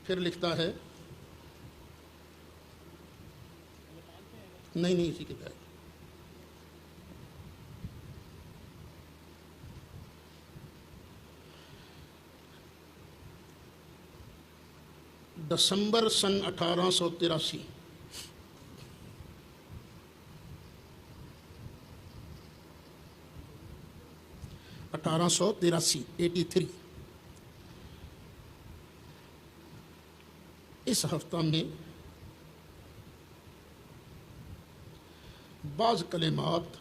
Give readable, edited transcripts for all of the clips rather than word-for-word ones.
پھر لکھتا ہے نہیں اسی کے تحت دسمبر سن 1883 83 اس ہفتہ میں بعض کلمات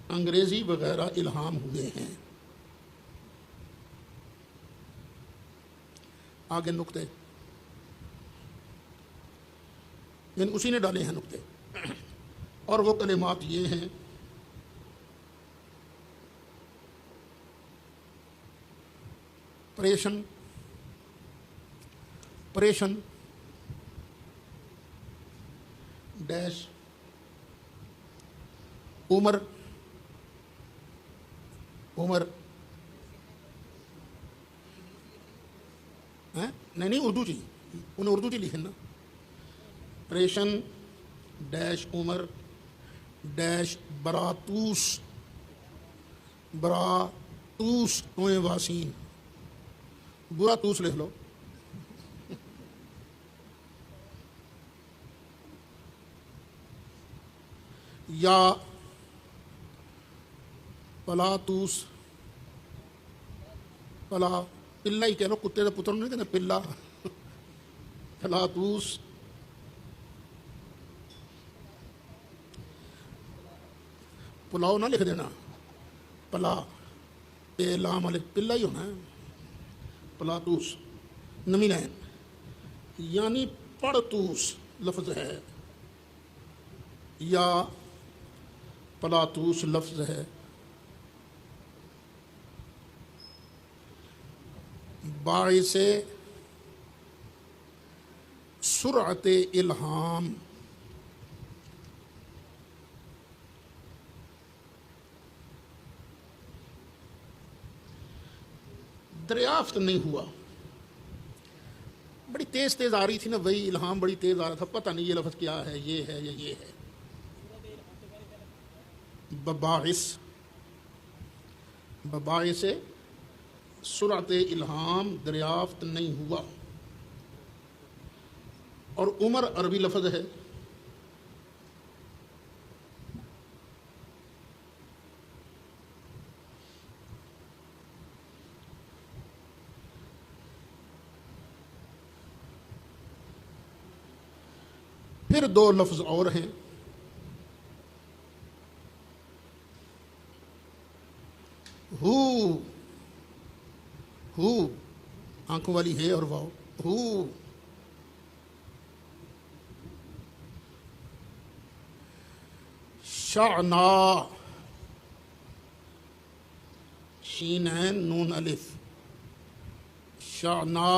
انگریزی وغیرہ الہام ہوئے ہیں. آگے نقطے یعنی اسی نے ڈالے ہیں نقطے، اور وہ کلمات یہ ہیں: پریشن ڈیش عمر نہیں اردو جی، انہیں اردو جی لکھیں نا. پریشن ڈیش عمر ڈیش براتوس توئیں واسین، براتوس لکھ لو. یا پلاتوس، پلا ہی کہہ لو، کتے کا پتر نہیں کہتے پلا. پلاتوس پلاؤ نہ لکھ دینا، پلا اے لام علیہ پلا ہی ہونا ہے. پلاتوس نمی لائن یعنی پڑتوس لفظ ہے یا پلاتوس لفظ ہے. باعث سرعت الہام، دریافت نہیں ہوا. بڑی تیز آ رہی تھی نا، وہی الہام بڑی تیز آ رہا تھا، پتہ نہیں یہ لفظ کیا ہے، یہ ہے یا یہ ہے. بباعث سرعت الہام دریافت نہیں ہوا. اور عمر عربی لفظ ہے. پھر دو لفظ اور ہیں، ہو آنکھوں والی ہے اور واو، ہو. شعنا شین عین نون الف، شعنا.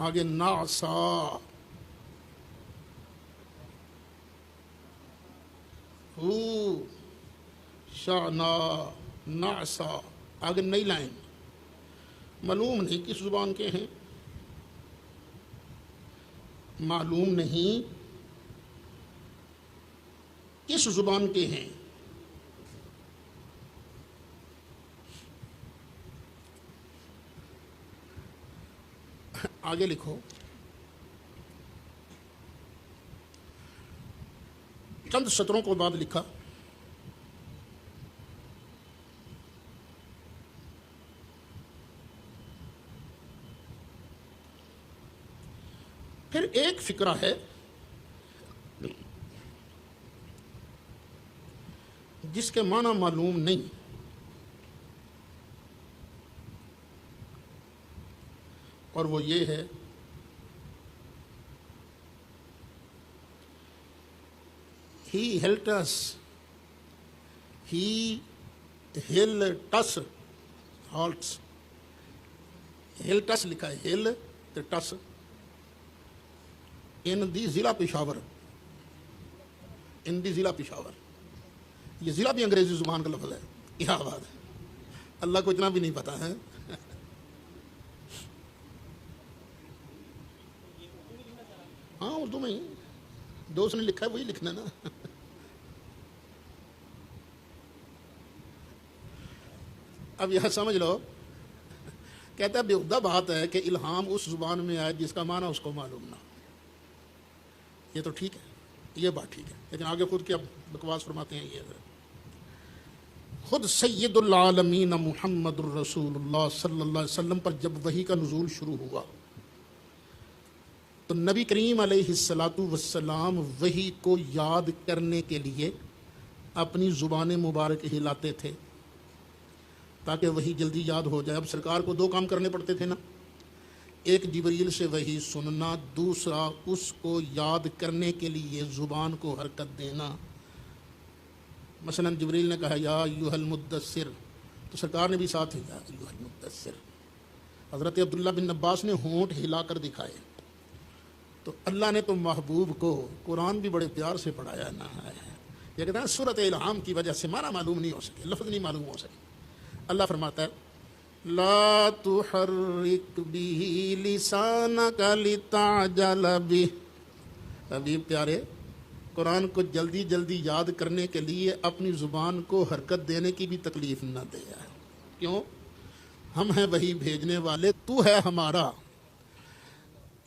آگے نعسا، ہو شعنا نعسا. آگے نئی لائن، معلوم نہیں کس زبان کے ہیں، معلوم نہیں کس زبان کے ہیں. آگے لکھو، چند سطروں کو بعد لکھا: پھر ایک فقرہ ہے جس کے معنی معلوم نہیں، اور وہ یہ ہے: He helped us. He helped us. Halts. Helped us لکھا ہے، ہل تے ٹس. ان دی ضلع پشاور، ان دی ضلع پشاور. یہ ضلع بھی انگریزی زبان کا لفظ ہے. کیا بات ہے. اللہ کو اتنا بھی نہیں پتا ہے. ہاں اردو میں ہی جو اس نے لکھا ہے وہی لکھنا ہے نا. اب یہ سمجھ لو، کہتا ہے بےحدہ بات ہے کہ الہام اس زبان میں آئے جس کا معنی اس کو معلوم نہ. یہ تو ٹھیک ہے، یہ بات ٹھیک ہے، لیکن آگے خود کیا بکواس فرماتے ہیں. یہ خود سید العالمین محمد الرسول اللہ صلی اللہ علیہ وسلم پر جب وحی کا نزول شروع ہوا تو نبی کریم علیہ الصلاۃ والسلام وحی کو یاد کرنے کے لیے اپنی زبان مبارک ہلاتے تھے تاکہ وحی جلدی یاد ہو جائے. اب سرکار کو دو کام کرنے پڑتے تھے نا، ایک جبریل سے وحی سننا، دوسرا اس کو یاد کرنے کے لیے زبان کو حرکت دینا. مثلا جبریل نے کہا یا ایھا المدثر، تو سرکار نے بھی ساتھ یا ایھا المدثر. حضرت عبداللہ بن عباس نے ہونٹ ہلا کر دکھائے. تو اللہ نے تو محبوب کو قرآن بھی بڑے پیار سے پڑھایا نا. یہ کہتے ہیں سورۃ الہام کی وجہ سے معنی معلوم نہیں ہو سکے، لفظ نہیں معلوم ہو سکے. اللہ فرماتا ہے لا تحرک بہ لسانک لتعجل بہ. حبیب پیارے، قرآن کو جلدی جلدی یاد کرنے کے لیے اپنی زبان کو حرکت دینے کی بھی تکلیف نہ دے. کیوں؟ ہم ہیں وہی بھیجنے والے، تو ہے ہمارا.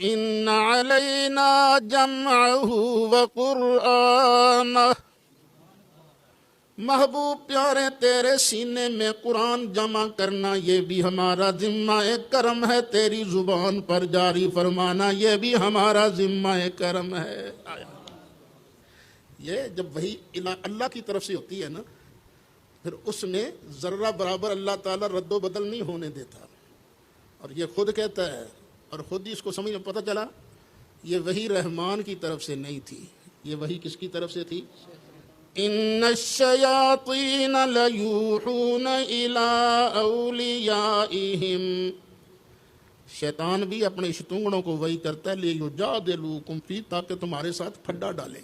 ان علینا جمعہ وقرآنہ. محبوب پیارے، تیرے سینے میں قرآن جمع کرنا یہ بھی ہمارا ذمہ کرم ہے، تیری زبان پر جاری فرمانا یہ بھی ہمارا ذمہ کرم ہے. یہ جب وہی اللہ کی طرف سے ہوتی ہے نا، پھر اس میں ذرہ برابر اللہ تعالیٰ رد و بدل نہیں ہونے دیتا. اور یہ خود کہتا ہے اور خود ہی اس کو سمجھ میں پتہ چلا یہ وحی رحمان کی طرف سے نہیں تھی، یہ وحی کس کی طرف سے تھی؟ ان الشیاطین لیوحون الی اولیائہم. شیطان بھی اپنے شتونگڑوں کو وحی کرتا ہے لیجادلوکم فی، تاکہ تمہارے ساتھ پھڈا ڈالیں.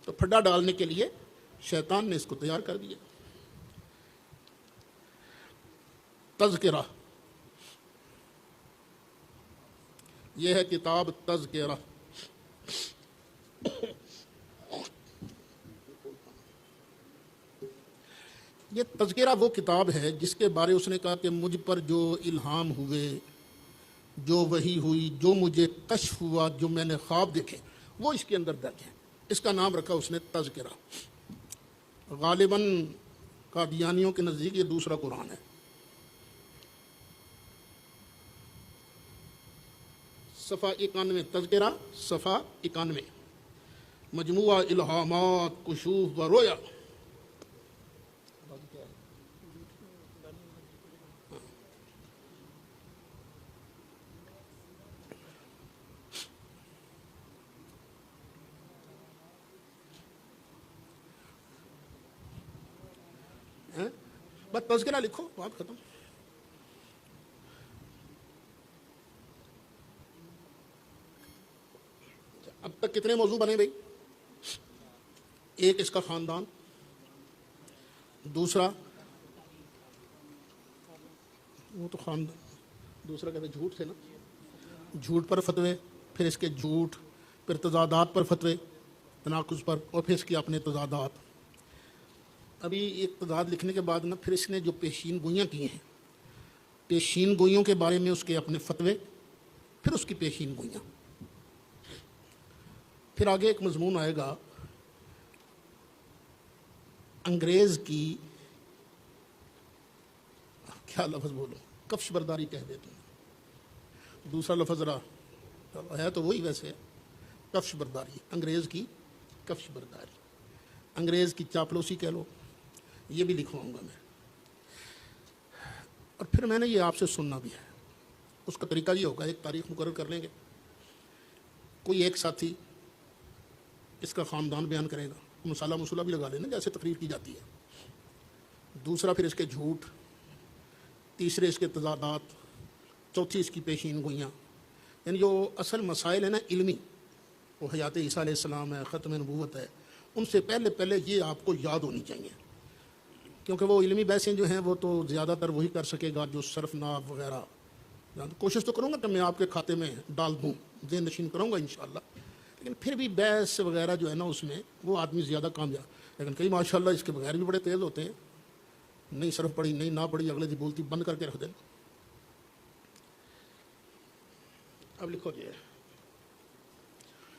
تو پھڈا ڈالنے کے لیے شیطان نے اس کو تیار کر دیا. تذکرہ، یہ ہے کتاب تذکرہ. یہ تذکرہ وہ کتاب ہے جس کے بارے اس نے کہا کہ مجھ پر جو الہام ہوئے، جو وحی ہوئی، جو مجھے کشف ہوا، جو میں نے خواب دیکھے، وہ اس کے اندر درج ہے. اس کا نام رکھا اس نے تذکرہ. غالباً قادیانیوں کے نزدیک یہ دوسرا قرآن ہے. صفحہ 91 تذکرہ، صفحہ 91. مجموعہ الہامات، کشوف و رویا. بس تذکرہ لکھو، بات ختم. اب تک کتنے موضوع بنے بھائی؟ ایک اس کا خاندان، دوسرا وہ تو خاندان، دوسرا کہتے جھوٹ تھے نا، جھوٹ پر فتوے، پھر اس کے جھوٹ، پھر تضادات پر فتوے، تناقض پر، اور پھر اس کے اپنے تضادات. ابھی ایک تضاد لکھنے کے بعد نا پھر اس نے جو پیشین گوئیاں کی ہیں، پیشین گوئیوں کے بارے میں اس کے اپنے فتوے، پھر اس کی پیشین گوئیاں. پھر آگے ایک مضمون آئے گا انگریز کی، کیا لفظ بولو، کفش برداری کہہ دیتے ہیں. دوسرا لفظ رہا ہے تو وہی ویسے ہے، کفش برداری، انگریز کی کفش برداری، انگریز کی چاپلوسی کہہ لو. یہ بھی لکھواؤں گا میں. اور پھر میں نے یہ آپ سے سننا بھی ہے. اس کا طریقہ یہ ہوگا، ایک تاریخ مقرر کر لیں گے، کوئی ایک ساتھی اس کا خاندان بیان کرے گا، مسالہ مسولہ بھی لگا لینا جیسے تقریر کی جاتی ہے. دوسرا پھر اس کے جھوٹ، تیسرے اس کے تضادات، چوتھی اس کی پیشین گوئیاں. یعنی جو اصل مسائل ہیں نا علمی، وہ حیات عیسیٰ علیہ السلام ہے، ختم نبوت ہے، ان سے پہلے یہ آپ کو یاد ہونی چاہیے کیونکہ وہ علمی بحثیں جو ہیں وہ تو زیادہ تر وہی کر سکے گا جو صرف ناب وغیرہ. کوشش تو کروں گا کہ میں آپ کے کھاتے میں ڈال دوں، ذہن نشین کروں گا انشاءاللہ، لیکن پھر بھی بحث وغیرہ جو ہے نا اس میں وہ آدمی زیادہ کامیاب. لیکن کئی ماشاءاللہ اس کے بغیر بھی بڑے تیز ہوتے ہیں، نہیں صرف پڑھی نہیں نہ پڑھی اگلے دی بولتی بند کر کے رکھ دیں. اب لکھو جی